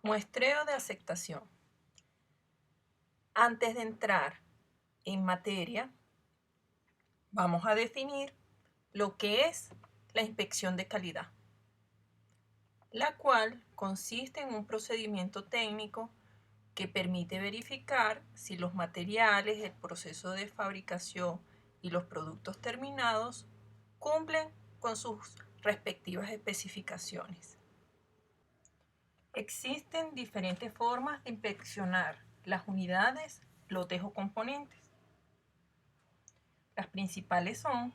Muestreo de aceptación. Antes de entrar en materia, vamos a definir lo que es la inspección de calidad, la cual consiste en un procedimiento técnico que permite verificar si los materiales, el proceso de fabricación y los productos terminados cumplen con sus respectivas especificaciones. Existen diferentes formas de inspeccionar las unidades, lotes o componentes. Las principales son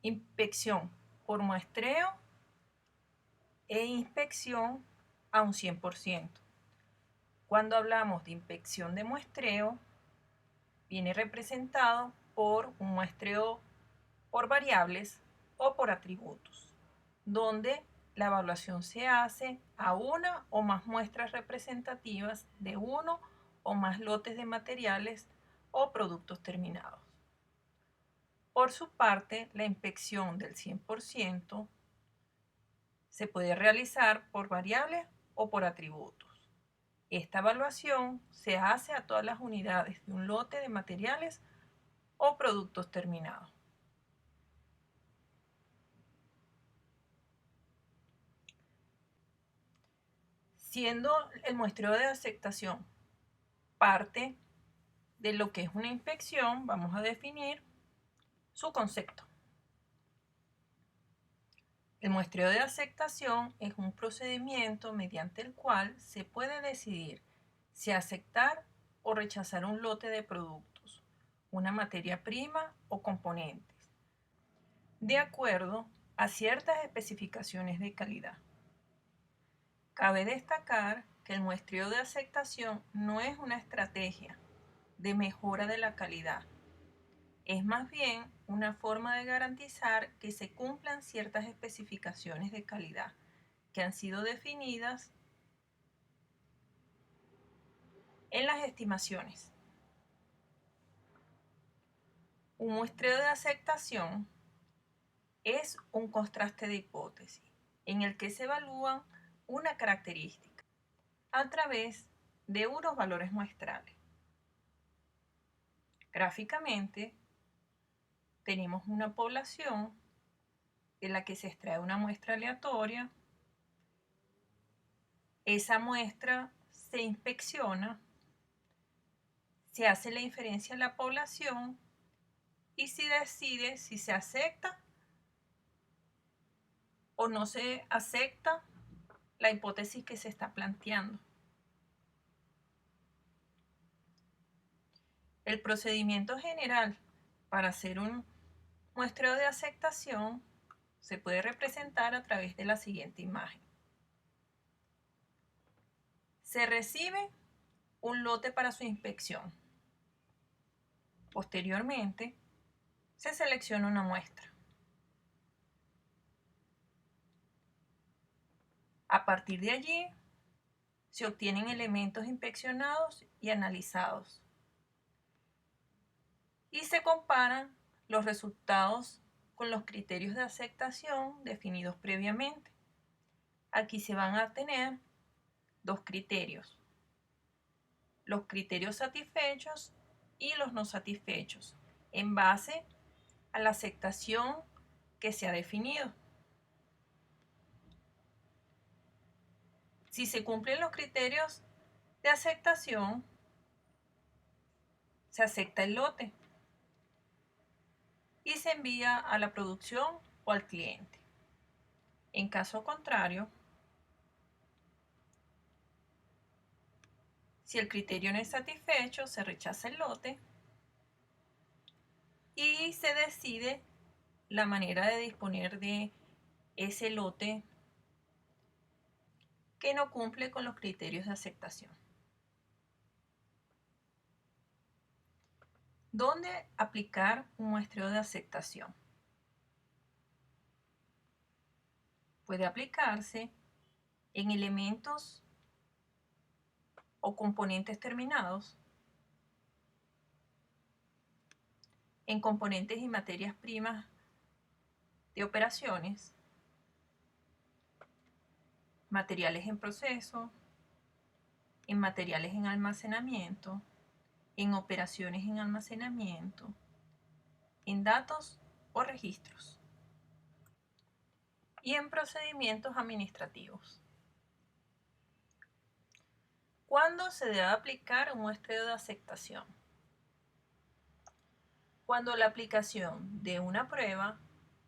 inspección por muestreo e inspección a un 100%. Cuando hablamos de inspección de muestreo, viene representado por un muestreo por variables o por atributos, donde la evaluación se hace a una o más muestras representativas de uno o más lotes de materiales o productos terminados. Por su parte, la inspección del 100% se puede realizar por variables o por atributos. Esta evaluación se hace a todas las unidades de un lote de materiales o productos terminados. Siendo el muestreo de aceptación parte de lo que es una inspección, vamos a definir su concepto. El muestreo de aceptación es un procedimiento mediante el cual se puede decidir si aceptar o rechazar un lote de productos, una materia prima o componentes, de acuerdo a ciertas especificaciones de calidad. Cabe destacar que el muestreo de aceptación no es una estrategia de mejora de la calidad, es más bien una forma de garantizar que se cumplan ciertas especificaciones de calidad que han sido definidas en las estimaciones. Un muestreo de aceptación es un contraste de hipótesis en el que se evalúan una característica a través de unos valores muestrales. Gráficamente, tenemos una población de la que se extrae una muestra aleatoria. Esa muestra se inspecciona, se hace la inferencia a la población y se decide si se acepta o no se acepta la hipótesis que se está planteando. El procedimiento general para hacer un muestreo de aceptación se puede representar a través de la siguiente imagen. Se recibe un lote para su inspección. Posteriormente, se selecciona una muestra. A partir de allí, se obtienen elementos inspeccionados y analizados. Y se comparan los resultados con los criterios de aceptación definidos previamente. Aquí se van a tener dos criterios: los criterios satisfechos y los no satisfechos, en base a la aceptación que se ha definido. Si se cumplen los criterios de aceptación, se acepta el lote y se envía a la producción o al cliente. En caso contrario, si el criterio no es satisfecho, se rechaza el lote y se decide la manera de disponer de ese lote que no cumple con los criterios de aceptación. ¿Dónde aplicar un muestreo de aceptación? Puede aplicarse en elementos o componentes terminados, en componentes y materias primas de operaciones, materiales en proceso, en materiales en almacenamiento, en operaciones en almacenamiento, en datos o registros y en procedimientos administrativos. ¿Cuándo se debe aplicar un muestreo de aceptación? Cuando la aplicación de una prueba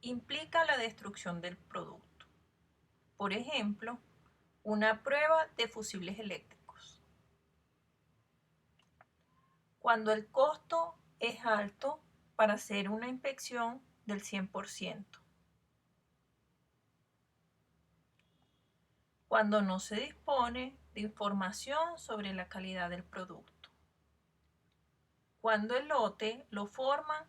implica la destrucción del producto. Por ejemplo, una prueba de fusibles eléctricos. Cuando el costo es alto para hacer una inspección del 100%. Cuando no se dispone de información sobre la calidad del producto. Cuando el lote lo forman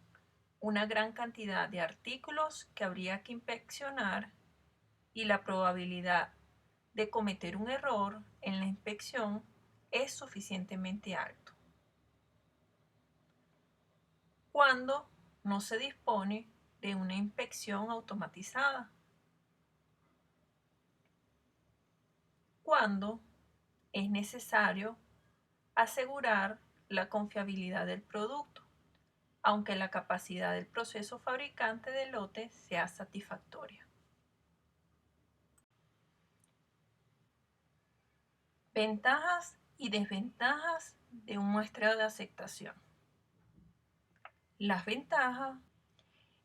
una gran cantidad de artículos que habría que inspeccionar y la probabilidad de cometer un error en la inspección es suficientemente alto. Cuando no se dispone de una inspección automatizada. Cuando es necesario asegurar la confiabilidad del producto, aunque la capacidad del proceso fabricante del lote sea satisfactoria. Ventajas y desventajas de un muestreo de aceptación. Las ventajas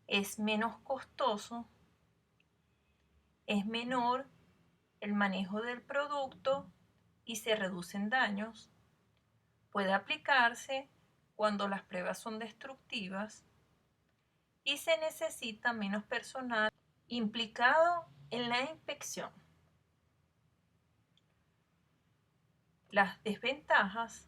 es menos costoso, es menor el manejo del producto y se reducen daños. Puede aplicarse cuando las pruebas son destructivas y se necesita menos personal implicado en la inspección. Las desventajas: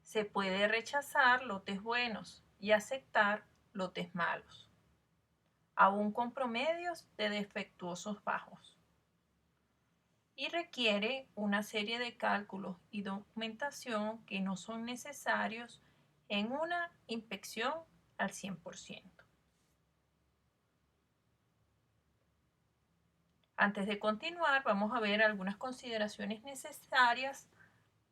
se puede rechazar lotes buenos y aceptar lotes malos, aún con promedios de defectuosos bajos. Y requiere una serie de cálculos y documentación que no son necesarios en una inspección al 100%. Antes de continuar, vamos a ver algunas consideraciones necesarias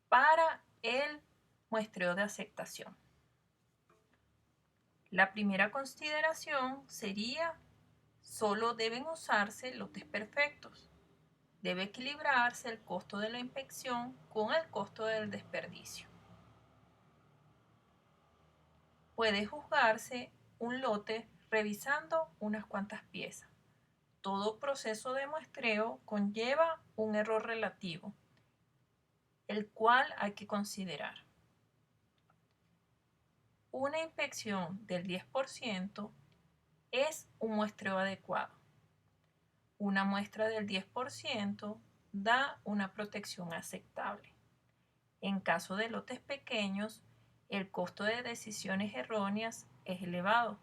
para el muestreo de aceptación. La primera consideración sería: solo deben usarse lotes perfectos. Debe equilibrarse el costo de la inspección con el costo del desperdicio. Puede juzgarse un lote revisando unas cuantas piezas. Todo proceso de muestreo conlleva un error relativo, el cual hay que considerar. Una inspección del 10% es un muestreo adecuado. Una muestra del 10% da una protección aceptable. En caso de lotes pequeños, el costo de decisiones erróneas es elevado.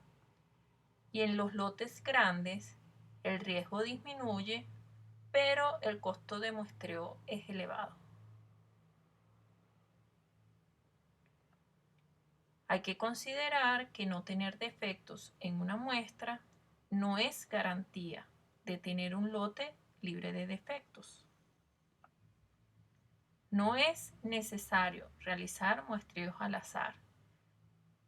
Y en los lotes grandes, el riesgo disminuye, pero el costo de muestreo es elevado. Hay que considerar que no tener defectos en una muestra no es garantía de tener un lote libre de defectos. No es necesario realizar muestreos al azar.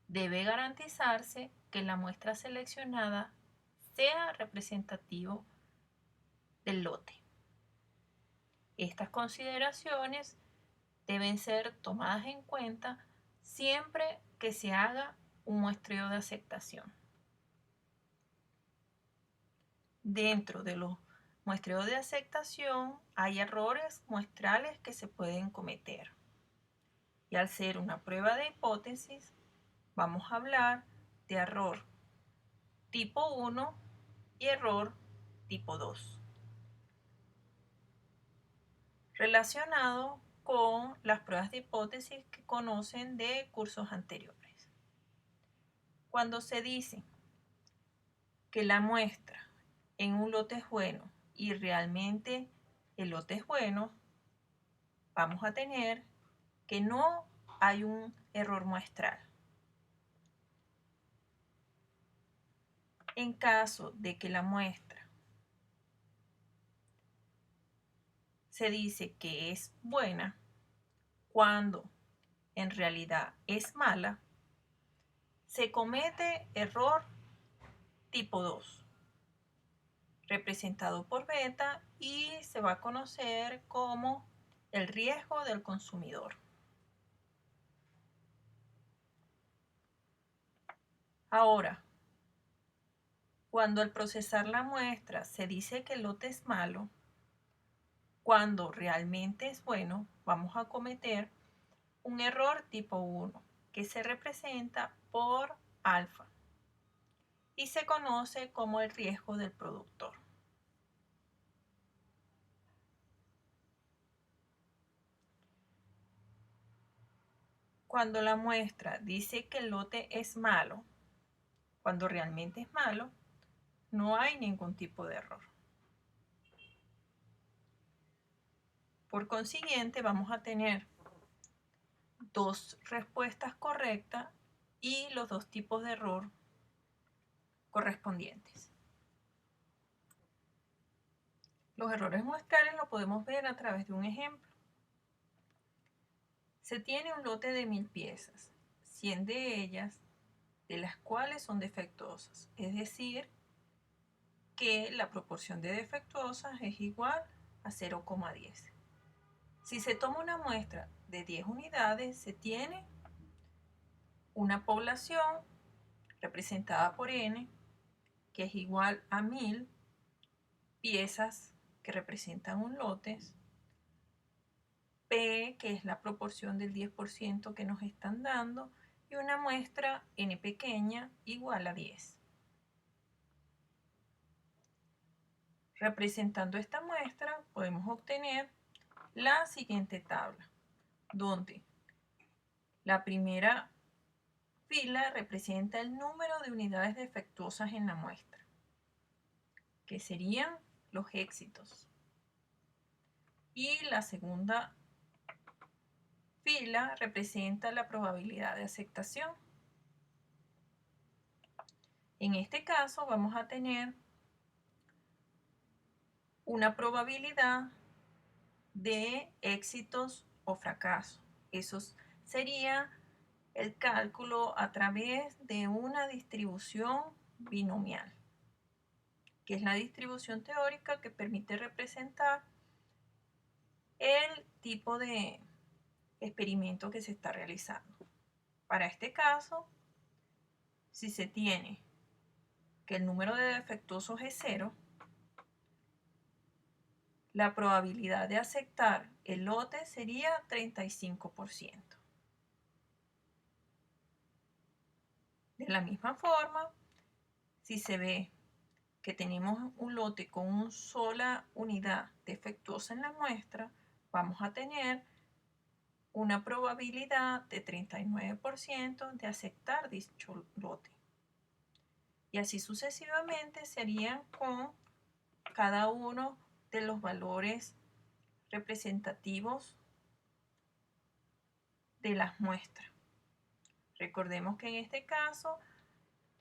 Debe garantizarse que la muestra seleccionada sea representativo del lote. Estas consideraciones deben ser tomadas en cuenta siempre que se haga un muestreo de aceptación. Dentro de los muestreos de aceptación hay errores muestrales que se pueden cometer. Y al ser una prueba de hipótesis, vamos a hablar de error tipo 1 y error tipo 2. Relacionado con las pruebas de hipótesis que conocen de cursos anteriores. Cuando se dice que la muestra en un lote es bueno y realmente el lote es bueno, vamos a tener que no hay un error muestral. En caso de que la muestra se dice que es buena cuando en realidad es mala, se comete error tipo 2, representado por beta, y se va a conocer como el riesgo del consumidor. Ahora, cuando al procesar la muestra se dice que el lote es malo, cuando realmente es bueno, vamos a cometer un error tipo 1, que se representa por alfa y se conoce como el riesgo del productor. Cuando la muestra dice que el lote es malo, cuando realmente es malo, no hay ningún tipo de error. Por consiguiente, vamos a tener dos respuestas correctas y los dos tipos de error correspondientes. Los errores muestrales los podemos ver a través de un ejemplo. Se tiene un lote de 1000 piezas, 100 de ellas, de las cuales son defectuosas, es decir, que la proporción de defectuosas es igual a 0,10. Si se toma una muestra de 10 unidades, se tiene una población representada por n, que es igual a 1000 piezas que representan un lote, P, que es la proporción del 10% que nos están dando, y una muestra n pequeña igual a 10. Representando esta muestra, podemos obtener la siguiente tabla, donde la primera fila representa el número de unidades defectuosas en la muestra, que serían los éxitos. Y la segunda fila representa la probabilidad de aceptación. En este caso vamos a tener una probabilidad de éxitos o fracasos. Eso sería el cálculo a través de una distribución binomial, que es la distribución teórica que permite representar el tipo de experimento que se está realizando. Para este caso, si se tiene que el número de defectuosos es 0, la probabilidad de aceptar el lote sería 35%. De la misma forma, si se ve que tenemos un lote con una sola unidad defectuosa en la muestra, vamos a tener una probabilidad de 39% de aceptar dicho lote. Y así sucesivamente serían con cada uno de los valores representativos de las muestras. Recordemos que en este caso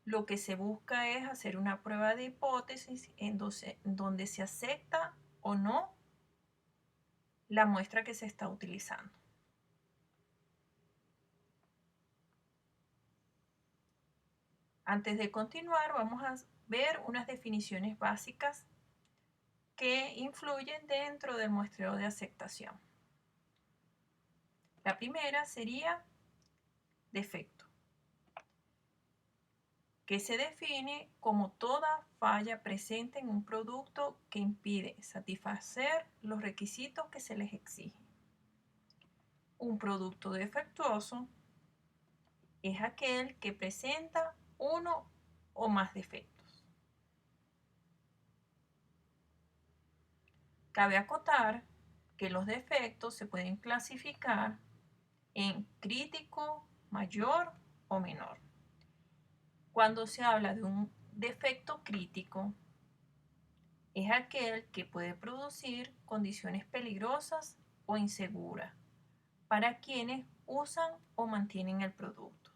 lo que se busca es hacer una prueba de hipótesis en donde se acepta o no la muestra que se está utilizando. Antes de continuar, vamos a ver unas definiciones básicas que influyen dentro del muestreo de aceptación. La primera sería defecto, que se define como toda falla presente en un producto que impide satisfacer los requisitos que se les exigen. Un producto defectuoso es aquel que presenta uno o más defectos. Cabe acotar que los defectos se pueden clasificar en crítico, mayor o menor. Cuando se habla de un defecto crítico, es aquel que puede producir condiciones peligrosas o inseguras para quienes usan o mantienen el producto.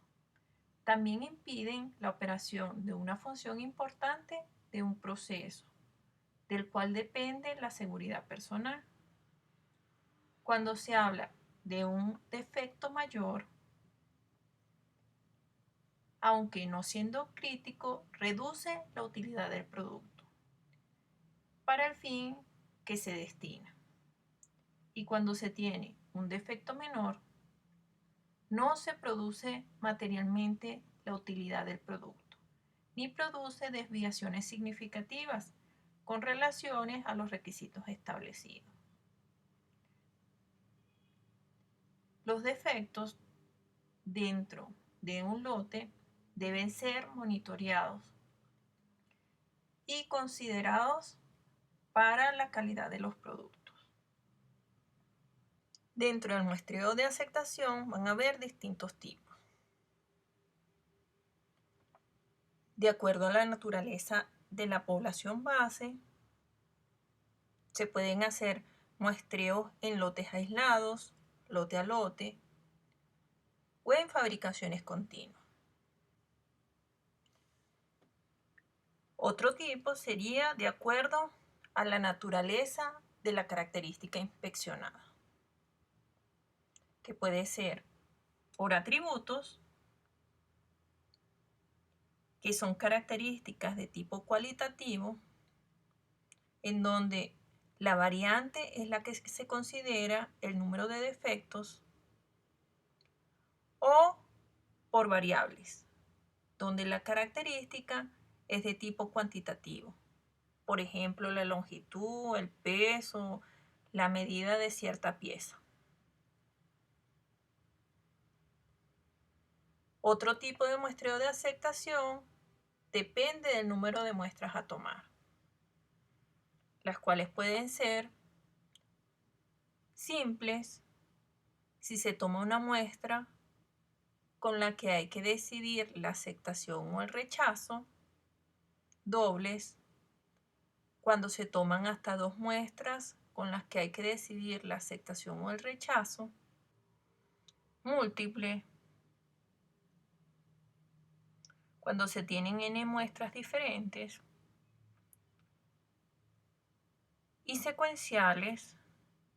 También impiden la operación de una función importante de un proceso, del cual depende la seguridad personal. Cuando se habla de un defecto mayor, aunque no siendo crítico, reduce la utilidad del producto para el fin que se destina. Y cuando se tiene un defecto menor, no se produce materialmente la utilidad del producto, ni produce desviaciones significativas con relaciones a los requisitos establecidos. Los defectos dentro de un lote deben ser monitoreados y considerados para la calidad de los productos. Dentro del muestreo de aceptación van a haber distintos tipos. De acuerdo a la naturaleza de la población base, se pueden hacer muestreos en lotes aislados, lote a lote, o en fabricaciones continuas. Otro tipo sería de acuerdo a la naturaleza de la característica inspeccionada, que puede ser por atributos, que son características de tipo cualitativo, en donde la variante es la que se considera el número de defectos, o por variables, donde la característica es de tipo cuantitativo. Por ejemplo, la longitud, el peso, la medida de cierta pieza. Otro tipo de muestreo de aceptación depende del número de muestras a tomar, las cuales pueden ser simples, si se toma una muestra con la que hay que decidir la aceptación o el rechazo, dobles, cuando se toman hasta 2 muestras con las que hay que decidir la aceptación o el rechazo, múltiples, cuando se tienen n muestras diferentes, y secuenciales,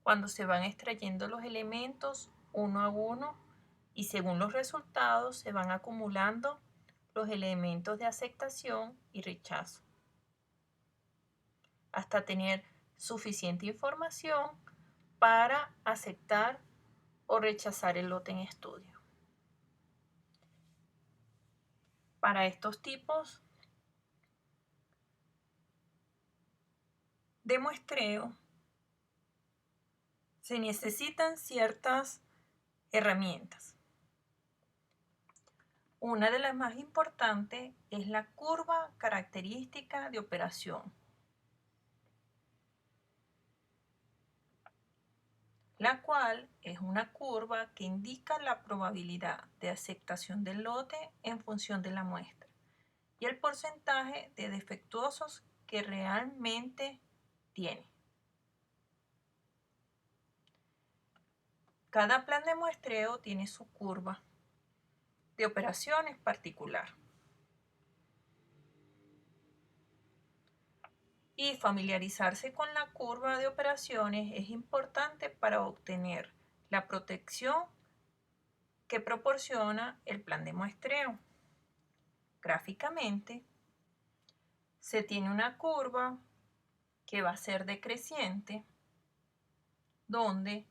cuando se van extrayendo los elementos uno a uno y según los resultados se van acumulando los elementos de aceptación y rechazo, hasta tener suficiente información para aceptar o rechazar el lote en estudio. Para estos tipos de muestreo se necesitan ciertas herramientas. Una de las más importantes es la curva característica de operación, la cual es una curva que indica la probabilidad de aceptación del lote en función de la muestra y el porcentaje de defectuosos que realmente tiene. Cada plan de muestreo tiene su curva de operaciones particular. Y familiarizarse con la curva de operaciones es importante para obtener la protección que proporciona el plan de muestreo. Gráficamente, se tiene una curva que va a ser decreciente, donde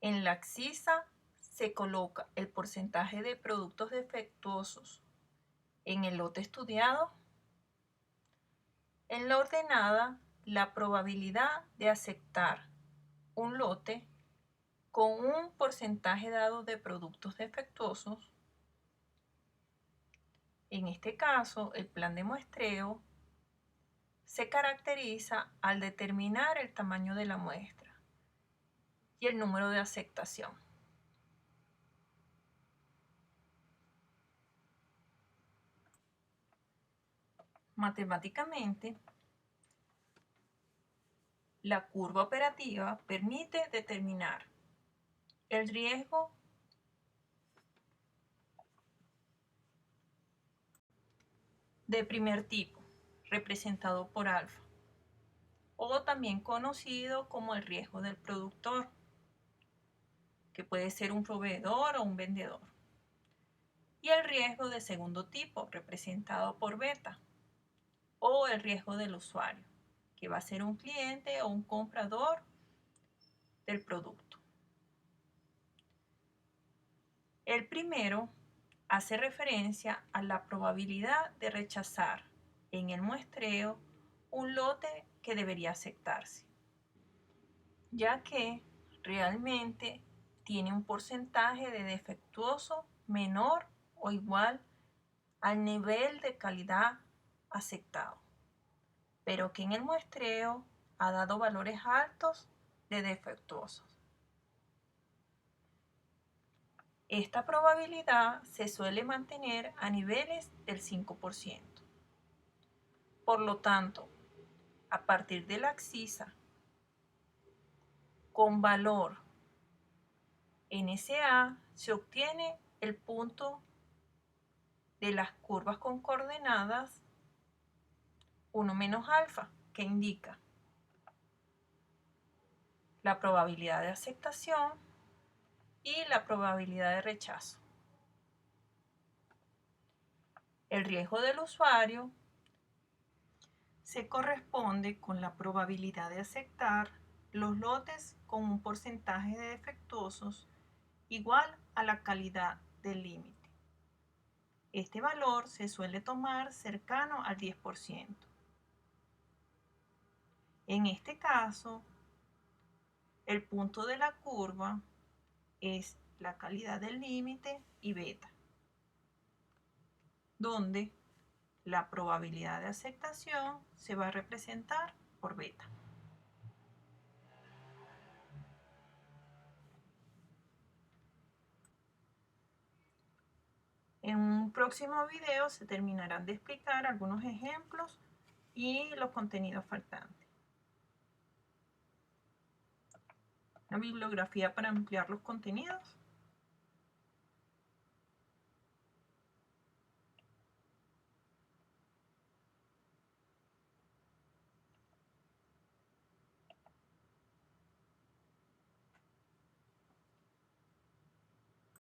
en la abscisa se coloca el porcentaje de productos defectuosos en el lote estudiado. En la ordenada, la probabilidad de aceptar un lote con un porcentaje dado de productos defectuosos. En este caso, el plan de muestreo se caracteriza al determinar el tamaño de la muestra y el número de aceptación. Matemáticamente, la curva operativa permite determinar el riesgo de primer tipo, representado por alfa, o también conocido como el riesgo del productor, que puede ser un proveedor o un vendedor. Y el riesgo de segundo tipo, representado por beta, o el riesgo del usuario, que va a ser un cliente o un comprador del producto. El primero hace referencia a la probabilidad de rechazar en el muestreo un lote que debería aceptarse, ya que realmente tiene un porcentaje de defectuoso menor o igual al nivel de calidad aceptado, pero que en el muestreo ha dado valores altos de defectuosos. Esta probabilidad se suele mantener a niveles del 5%. Por lo tanto, a partir de la axisa con valor NSA se obtiene el punto de las curvas con coordenadas 1 menos alfa, que indica la probabilidad de aceptación y la probabilidad de rechazo. El riesgo del usuario se corresponde con la probabilidad de aceptar los lotes con un porcentaje de defectuosos igual a la calidad del límite. Este valor se suele tomar cercano al 10%. En este caso, el punto de la curva es la calidad del límite y beta, donde la probabilidad de aceptación se va a representar por beta. En un próximo video se terminarán de explicar algunos ejemplos y los contenidos faltantes. Una bibliografía para ampliar los contenidos.